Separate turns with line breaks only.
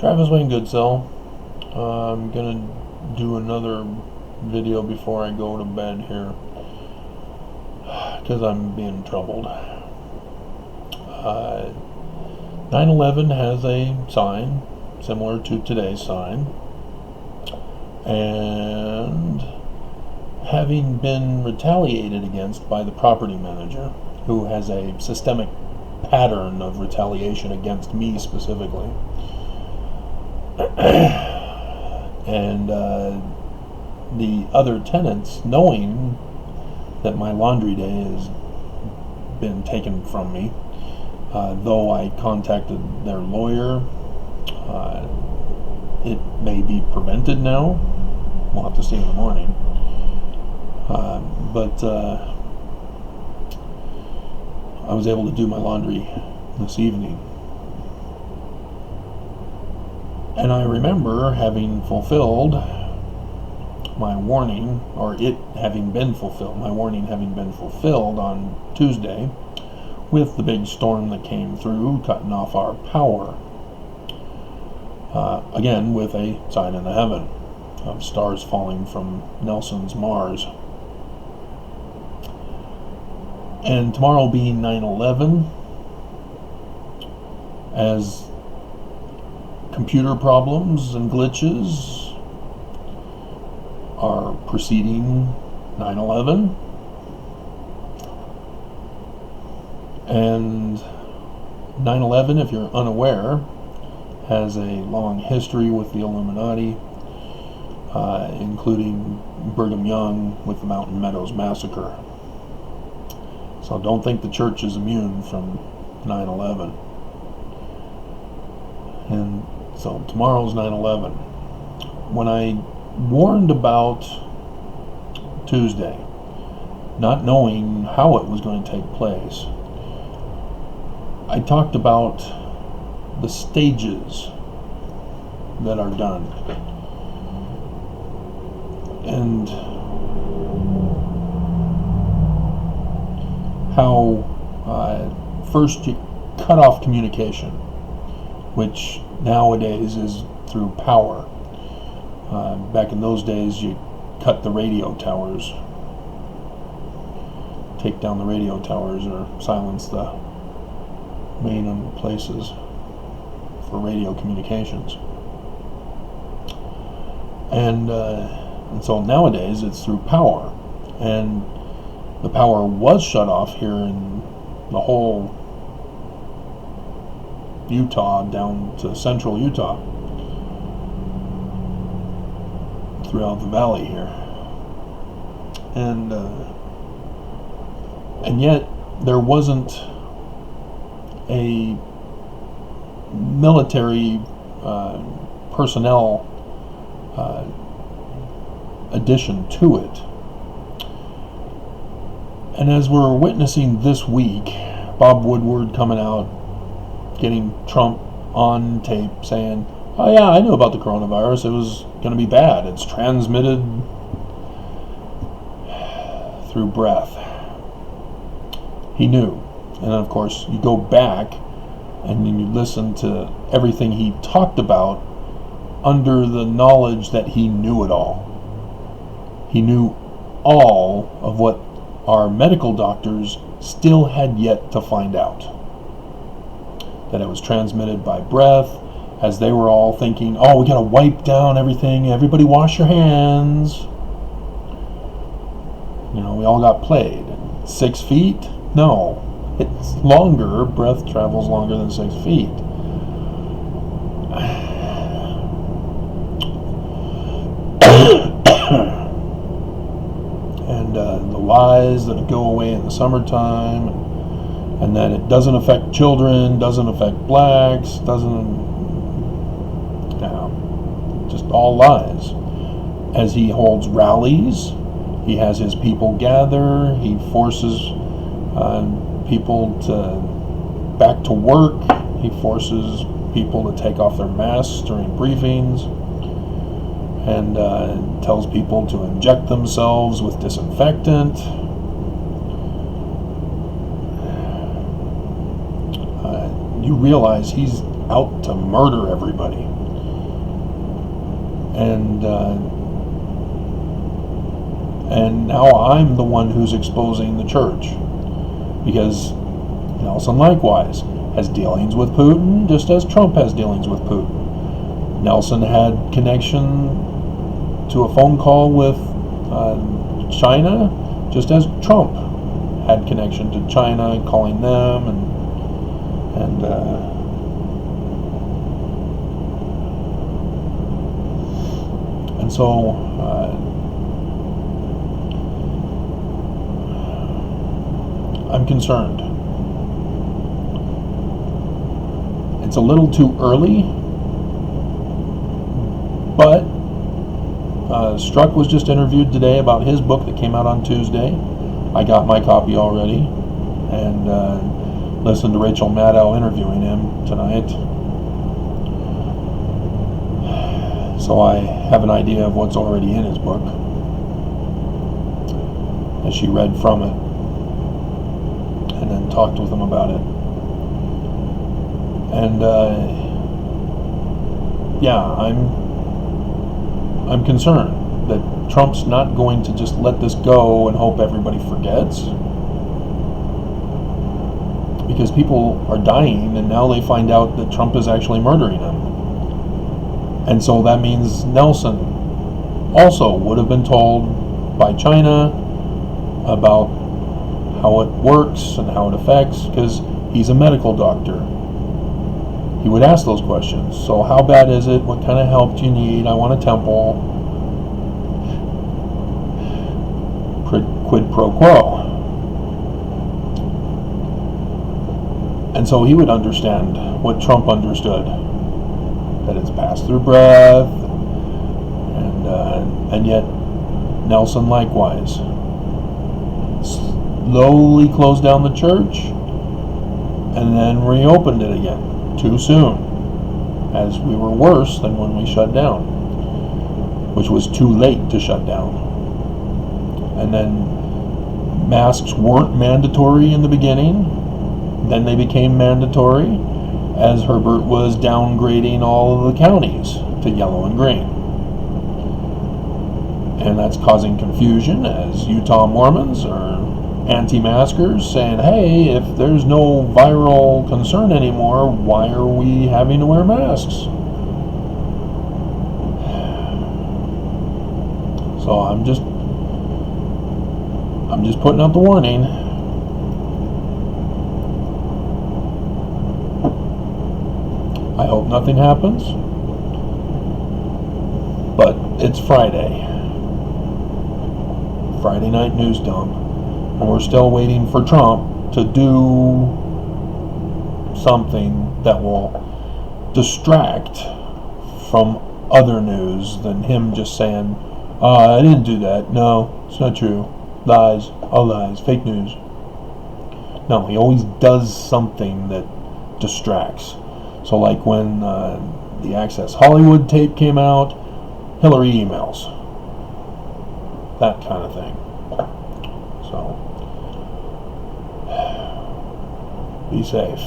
Travis Wayne Goodsell. I'm gonna do another video before I go to bed here because I'm being troubled. 9/11 has a sign similar to today's sign, and having been retaliated against by the property manager, who has a systemic pattern of retaliation against me specifically, and the other tenants, knowing that my laundry day has been taken from me, though I contacted their lawyer, it may be prevented now. We'll have to see in the morning. But I was able to do my laundry this evening. And I remember having fulfilled my warning, or it having been fulfilled, my warning having been fulfilled on Tuesday with the big storm that came through, cutting off our power. Again, with a sign in the heaven of stars falling from Nelson's Mars. And tomorrow being 9/11, as computer problems and glitches are preceding 9/11, and 9/11, if you're unaware, has a long history with the Illuminati, including Brigham Young with the Mountain Meadows Massacre. So don't think the church is immune from 9/11. And so tomorrow's 9/11. When I warned about Tuesday, not knowing how it was going to take place, I talked about the stages that are done. And how first you cut off communication, which nowadays is through power. Back in those days, you cut the radio towers, take down the radio towers, or silence the main places for radio communications. And so nowadays it's through power, and the power was shut off here in the whole Utah down to central Utah, throughout the valley here, and yet there wasn't a military personnel addition to it. And as we're witnessing this week, Bob Woodward coming out, getting Trump on tape saying, "Oh yeah, I knew about the coronavirus. It was going to be bad. It's transmitted through breath." He knew. And of course, you go back and you listen to everything he talked about under the knowledge that he knew it all. He knew all of what our medical doctors still had yet to find out. That it was transmitted by breath, as they were all thinking, "Oh, we gotta wipe down everything, everybody wash your hands." You know, we all got played. 6 feet? No. It's longer. Breath travels longer than 6 feet. And the lies that go away in the summertime, and that it doesn't affect children, doesn't affect blacks, just all lies. As he holds rallies, he has his people gather, he forces people to back to work, he forces people to take off their masks during briefings, and tells people to inject themselves with disinfectant. You realize he's out to murder everybody. and now I'm the one who's exposing the church, because Nelson likewise has dealings with Putin, just as Trump has dealings with Putin. Nelson had connection to a phone call with China, just as Trump had connection to China, calling them, and so I'm concerned. It's a little too early, but Strzok was just interviewed today about his book that came out on Tuesday. I got my copy already, and listened to Rachel Maddow interviewing him tonight. So I have an idea of what's already in his book, as she read from it, and then talked with him about it. And I'm concerned that Trump's not going to just let this go and hope everybody forgets, because people are dying, and now they find out that Trump is actually murdering them. And so that means Nelson also would have been told by China about how it works and how it affects, because he's a medical doctor. He would ask those questions. So how bad is it? What kind of help do you need? I want a temple. Quid pro quo. And so he would understand what Trump understood, that it's pass through breath, and yet Nelson likewise slowly closed down the church and then reopened it again too soon, as we were worse than when we shut down, which was too late to shut down. And then masks weren't mandatory in the beginning, then they became mandatory as Herbert was downgrading all of the counties to yellow and green. And that's causing confusion, as Utah Mormons are anti-maskers saying, hey, if there's no viral concern anymore, why are we having to wear masks? So I'm just putting out the warning. I hope nothing happens, but it's Friday night news dump, and we're still waiting for Trump to do something that will distract from other news than him just saying, I didn't do that, no, it's not true, lies, all lies, fake news. No, he always does something that distracts. So like when the Access Hollywood tape came out, Hillary emails, that kind of thing. So be safe.